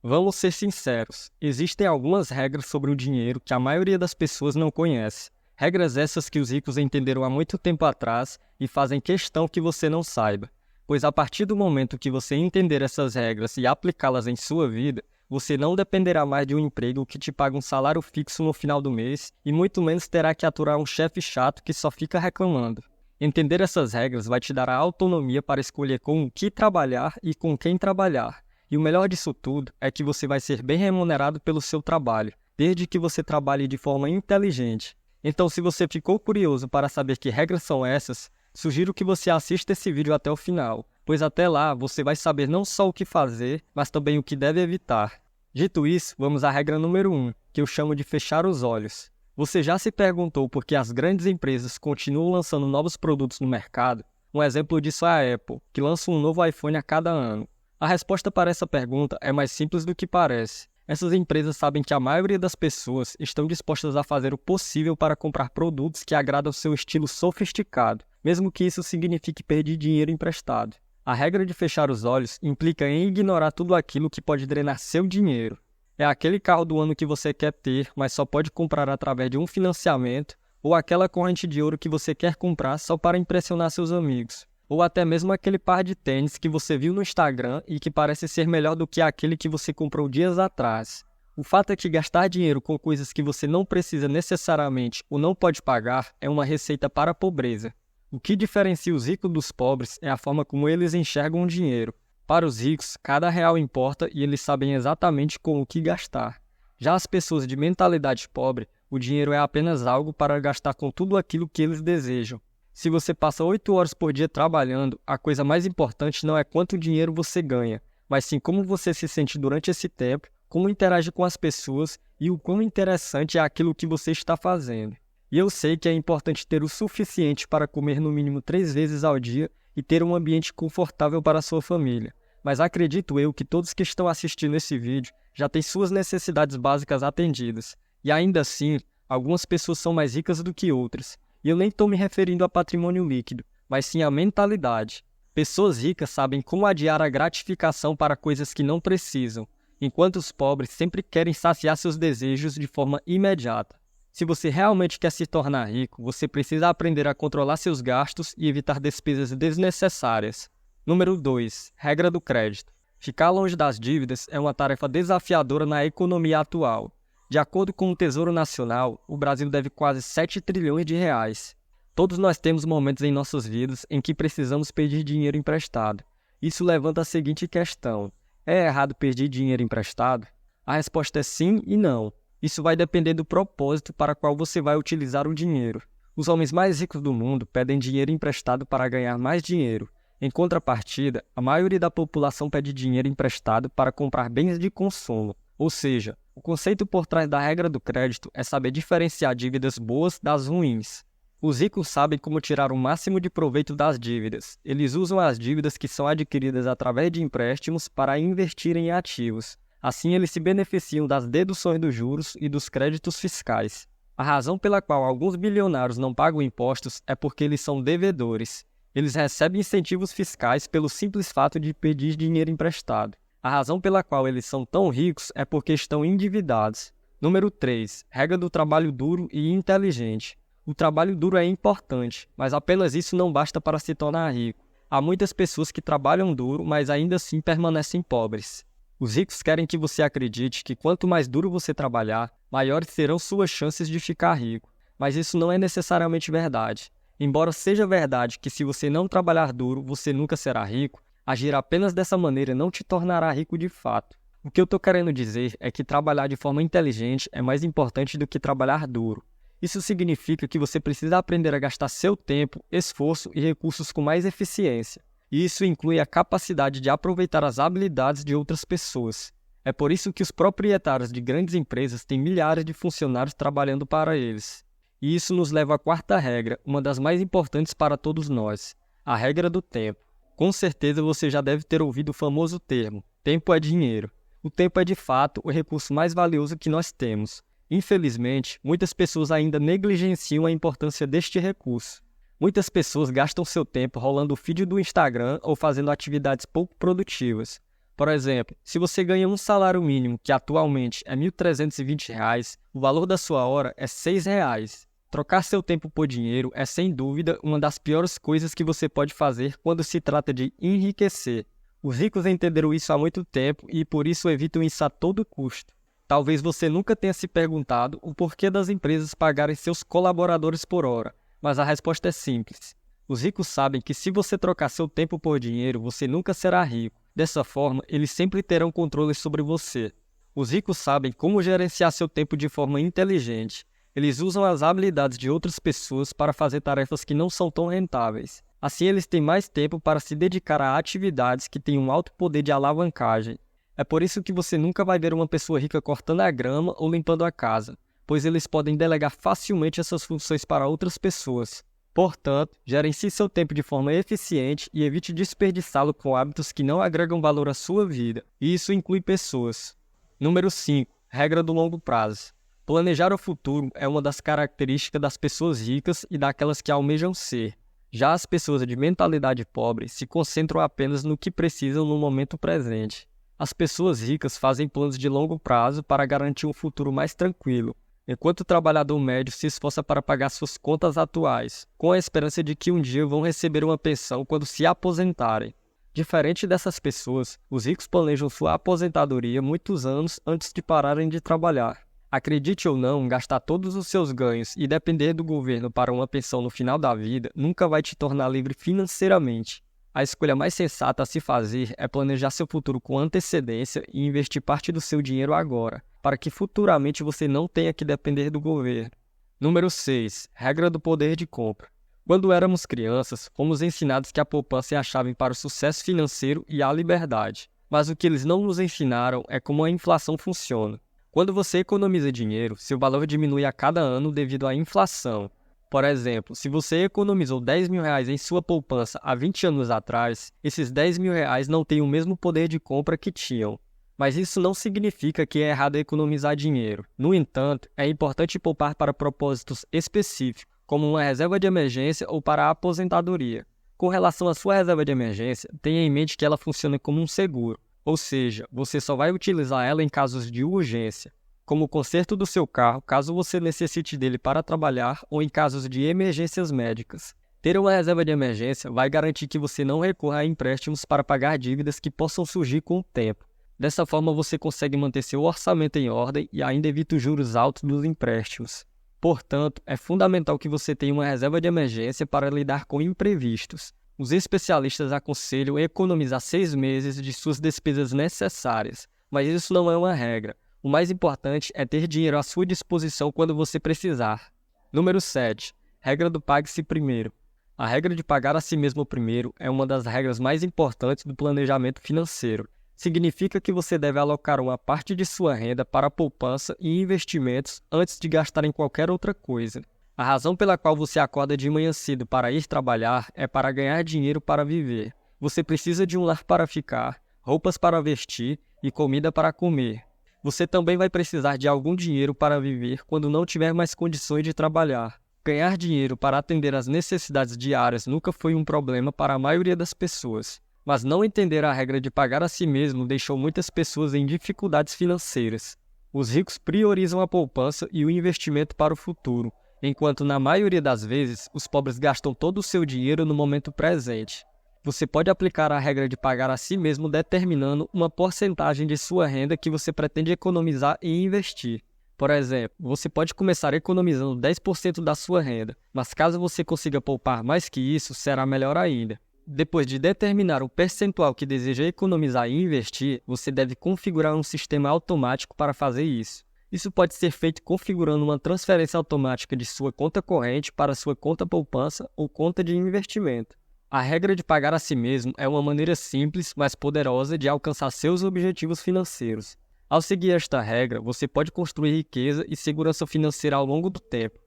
Vamos ser sinceros, existem algumas regras sobre o dinheiro que a maioria das pessoas não conhece. Regras essas que os ricos entenderam há muito tempo atrás e fazem questão que você não saiba. Pois a partir do momento que você entender essas regras e aplicá-las em sua vida, você não dependerá mais de um emprego que te paga um salário fixo no final do mês e muito menos terá que aturar um chefe chato que só fica reclamando. Entender essas regras vai te dar a autonomia para escolher com o que trabalhar e com quem trabalhar. E o melhor disso tudo é que você vai ser bem remunerado pelo seu trabalho, desde que você trabalhe de forma inteligente. Então, se você ficou curioso para saber que regras são essas, sugiro que você assista esse vídeo até o final, pois até lá você vai saber não só o que fazer, mas também o que deve evitar. Dito isso, vamos à regra número 1, que eu chamo de fechar os olhos. Você já se perguntou por que as grandes empresas continuam lançando novos produtos no mercado? Um exemplo disso é a Apple, que lança um novo iPhone a cada ano. A resposta para essa pergunta é mais simples do que parece. Essas empresas sabem que a maioria das pessoas estão dispostas a fazer o possível para comprar produtos que agradam seu estilo sofisticado, mesmo que isso signifique perder dinheiro emprestado. A regra de fechar os olhos implica em ignorar tudo aquilo que pode drenar seu dinheiro. É aquele carro do ano que você quer ter, mas só pode comprar através de um financiamento, ou aquela corrente de ouro que você quer comprar só para impressionar seus amigos. Ou até mesmo aquele par de tênis que você viu no Instagram e que parece ser melhor do que aquele que você comprou dias atrás. O fato é que gastar dinheiro com coisas que você não precisa necessariamente ou não pode pagar é uma receita para a pobreza. O que diferencia os ricos dos pobres é a forma como eles enxergam o dinheiro. Para os ricos, cada real importa e eles sabem exatamente com o que gastar. Já as pessoas de mentalidade pobre, o dinheiro é apenas algo para gastar com tudo aquilo que eles desejam. Se você passa 8 horas por dia trabalhando, a coisa mais importante não é quanto dinheiro você ganha, mas sim como você se sente durante esse tempo, como interage com as pessoas e o quão interessante é aquilo que você está fazendo. E eu sei que é importante ter o suficiente para comer no mínimo 3 vezes ao dia e ter um ambiente confortável para a sua família. Mas acredito eu que todos que estão assistindo esse vídeo já têm suas necessidades básicas atendidas. E ainda assim, algumas pessoas são mais ricas do que outras. E eu nem estou me referindo a patrimônio líquido, mas sim a mentalidade. Pessoas ricas sabem como adiar a gratificação para coisas que não precisam, enquanto os pobres sempre querem saciar seus desejos de forma imediata. Se você realmente quer se tornar rico, você precisa aprender a controlar seus gastos e evitar despesas desnecessárias. Número 2. Regra do crédito. Ficar longe das dívidas é uma tarefa desafiadora na economia atual. De acordo com o Tesouro Nacional, o Brasil deve quase 7 trilhões de reais. Todos nós temos momentos em nossas vidas em que precisamos pedir dinheiro emprestado. Isso levanta a seguinte questão: é errado pedir dinheiro emprestado? A resposta é sim e não. Isso vai depender do propósito para qual você vai utilizar o dinheiro. Os homens mais ricos do mundo pedem dinheiro emprestado para ganhar mais dinheiro. Em contrapartida, a maioria da população pede dinheiro emprestado para comprar bens de consumo. Ou seja, o conceito por trás da regra do crédito é saber diferenciar dívidas boas das ruins. Os ricos sabem como tirar o máximo de proveito das dívidas. Eles usam as dívidas que são adquiridas através de empréstimos para investir em ativos. Assim, eles se beneficiam das deduções dos juros e dos créditos fiscais. A razão pela qual alguns bilionários não pagam impostos é porque eles são devedores. Eles recebem incentivos fiscais pelo simples fato de pedir dinheiro emprestado. A razão pela qual eles são tão ricos é porque estão endividados. Número 3. Regra do trabalho duro e inteligente. O trabalho duro é importante, mas apenas isso não basta para se tornar rico. Há muitas pessoas que trabalham duro, mas ainda assim permanecem pobres. Os ricos querem que você acredite que quanto mais duro você trabalhar, maiores serão suas chances de ficar rico. Mas isso não é necessariamente verdade. Embora seja verdade que se você não trabalhar duro, você nunca será rico, agir apenas dessa maneira não te tornará rico de fato. O que eu estou querendo dizer é que trabalhar de forma inteligente é mais importante do que trabalhar duro. Isso significa que você precisa aprender a gastar seu tempo, esforço e recursos com mais eficiência. E isso inclui a capacidade de aproveitar as habilidades de outras pessoas. É por isso que os proprietários de grandes empresas têm milhares de funcionários trabalhando para eles. E isso nos leva à quarta regra, uma das mais importantes para todos nós: a regra do tempo. Com certeza você já deve ter ouvido o famoso termo: tempo é dinheiro. O tempo é de fato o recurso mais valioso que nós temos. Infelizmente, muitas pessoas ainda negligenciam a importância deste recurso. Muitas pessoas gastam seu tempo rolando o feed do Instagram ou fazendo atividades pouco produtivas. Por exemplo, se você ganha um salário mínimo, que atualmente é R$ 1.320, o valor da sua hora é R$ 6. Trocar seu tempo por dinheiro é, sem dúvida, uma das piores coisas que você pode fazer quando se trata de enriquecer. Os ricos entenderam isso há muito tempo e por isso evitam isso a todo custo. Talvez você nunca tenha se perguntado o porquê das empresas pagarem seus colaboradores por hora, mas a resposta é simples. Os ricos sabem que se você trocar seu tempo por dinheiro, você nunca será rico. Dessa forma, eles sempre terão controle sobre você. Os ricos sabem como gerenciar seu tempo de forma inteligente. Eles usam as habilidades de outras pessoas para fazer tarefas que não são tão rentáveis. Assim, eles têm mais tempo para se dedicar a atividades que têm um alto poder de alavancagem. É por isso que você nunca vai ver uma pessoa rica cortando a grama ou limpando a casa, pois eles podem delegar facilmente essas funções para outras pessoas. Portanto, gerencie seu tempo de forma eficiente e evite desperdiçá-lo com hábitos que não agregam valor à sua vida, e isso inclui pessoas. Número 5. Regra do longo prazo. Planejar o futuro é uma das características das pessoas ricas e daquelas que almejam ser. Já as pessoas de mentalidade pobre se concentram apenas no que precisam no momento presente. As pessoas ricas fazem planos de longo prazo para garantir um futuro mais tranquilo, enquanto o trabalhador médio se esforça para pagar suas contas atuais, com a esperança de que um dia vão receber uma pensão quando se aposentarem. Diferente dessas pessoas, os ricos planejam sua aposentadoria muitos anos antes de pararem de trabalhar. Acredite ou não, gastar todos os seus ganhos e depender do governo para uma pensão no final da vida nunca vai te tornar livre financeiramente. A escolha mais sensata a se fazer é planejar seu futuro com antecedência e investir parte do seu dinheiro agora, para que futuramente você não tenha que depender do governo. Número 6. Regra do poder de compra. Quando éramos crianças, fomos ensinados que a poupança é a chave para o sucesso financeiro e a liberdade. Mas o que eles não nos ensinaram é como a inflação funciona. Quando você economiza dinheiro, seu valor diminui a cada ano devido à inflação. Por exemplo, se você economizou R$ 10.000 em sua poupança há 20 anos atrás, esses R$ 10.000 não têm o mesmo poder de compra que tinham. Mas isso não significa que é errado economizar dinheiro. No entanto, é importante poupar para propósitos específicos, como uma reserva de emergência ou para a aposentadoria. Com relação à sua reserva de emergência, tenha em mente que ela funciona como um seguro, ou seja, você só vai utilizar ela em casos de urgência, como o conserto do seu carro, caso você necessite dele para trabalhar ou em casos de emergências médicas. Ter uma reserva de emergência vai garantir que você não recorra a empréstimos para pagar dívidas que possam surgir com o tempo. Dessa forma, você consegue manter seu orçamento em ordem e ainda evita os juros altos dos empréstimos. Portanto, é fundamental que você tenha uma reserva de emergência para lidar com imprevistos. Os especialistas aconselham economizar 6 meses de suas despesas necessárias, mas isso não é uma regra. O mais importante é ter dinheiro à sua disposição quando você precisar. Número 7. Regra do pague-se primeiro. A regra de pagar a si mesmo primeiro é uma das regras mais importantes do planejamento financeiro. Significa que você deve alocar uma parte de sua renda para poupança e investimentos antes de gastar em qualquer outra coisa. A razão pela qual você acorda de manhã cedo para ir trabalhar é para ganhar dinheiro para viver. Você precisa de um lar para ficar, roupas para vestir e comida para comer. Você também vai precisar de algum dinheiro para viver quando não tiver mais condições de trabalhar. Ganhar dinheiro para atender às necessidades diárias nunca foi um problema para a maioria das pessoas. Mas não entender a regra de pagar a si mesmo deixou muitas pessoas em dificuldades financeiras. Os ricos priorizam a poupança e o investimento para o futuro, enquanto na maioria das vezes os pobres gastam todo o seu dinheiro no momento presente. Você pode aplicar a regra de pagar a si mesmo determinando uma porcentagem de sua renda que você pretende economizar e investir. Por exemplo, você pode começar economizando 10% da sua renda, mas caso você consiga poupar mais que isso, será melhor ainda. Depois de determinar o percentual que deseja economizar e investir, você deve configurar um sistema automático para fazer isso. Isso pode ser feito configurando uma transferência automática de sua conta corrente para sua conta poupança ou conta de investimento. A regra de pagar a si mesmo é uma maneira simples, mas poderosa de alcançar seus objetivos financeiros. Ao seguir esta regra, você pode construir riqueza e segurança financeira ao longo do tempo.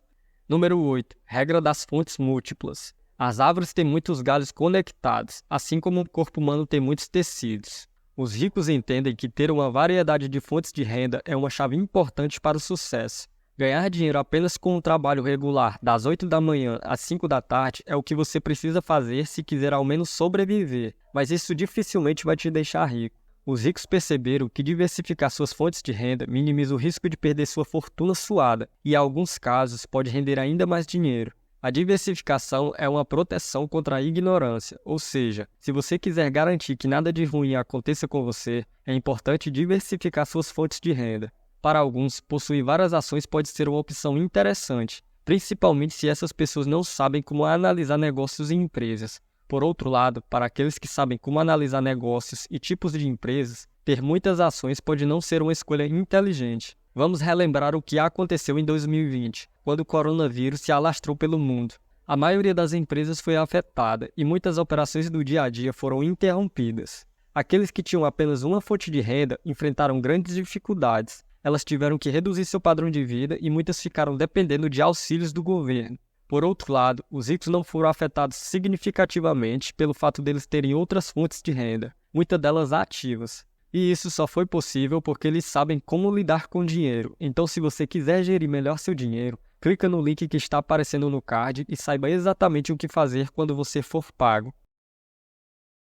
Número 8. Regra das fontes múltiplas. As árvores têm muitos galhos conectados, assim como o corpo humano tem muitos tecidos. Os ricos entendem que ter uma variedade de fontes de renda é uma chave importante para o sucesso. Ganhar dinheiro apenas com um trabalho regular das 8 da manhã às 5 da tarde é o que você precisa fazer se quiser ao menos sobreviver, mas isso dificilmente vai te deixar rico. Os ricos perceberam que diversificar suas fontes de renda minimiza o risco de perder sua fortuna suada e, em alguns casos, pode render ainda mais dinheiro. A diversificação é uma proteção contra a ignorância, ou seja, se você quiser garantir que nada de ruim aconteça com você, é importante diversificar suas fontes de renda. Para alguns, possuir várias ações pode ser uma opção interessante, principalmente se essas pessoas não sabem como analisar negócios e empresas. Por outro lado, para aqueles que sabem como analisar negócios e tipos de empresas, ter muitas ações pode não ser uma escolha inteligente. Vamos relembrar o que aconteceu em 2020, quando o coronavírus se alastrou pelo mundo. A maioria das empresas foi afetada e muitas operações do dia a dia foram interrompidas. Aqueles que tinham apenas uma fonte de renda enfrentaram grandes dificuldades. Elas tiveram que reduzir seu padrão de vida e muitas ficaram dependendo de auxílios do governo. Por outro lado, os ricos não foram afetados significativamente pelo fato deles terem outras fontes de renda, muitas delas ativas. E isso só foi possível porque eles sabem como lidar com o dinheiro. Então, se você quiser gerir melhor seu dinheiro, clica no link que está aparecendo no card e saiba exatamente o que fazer quando você for pago.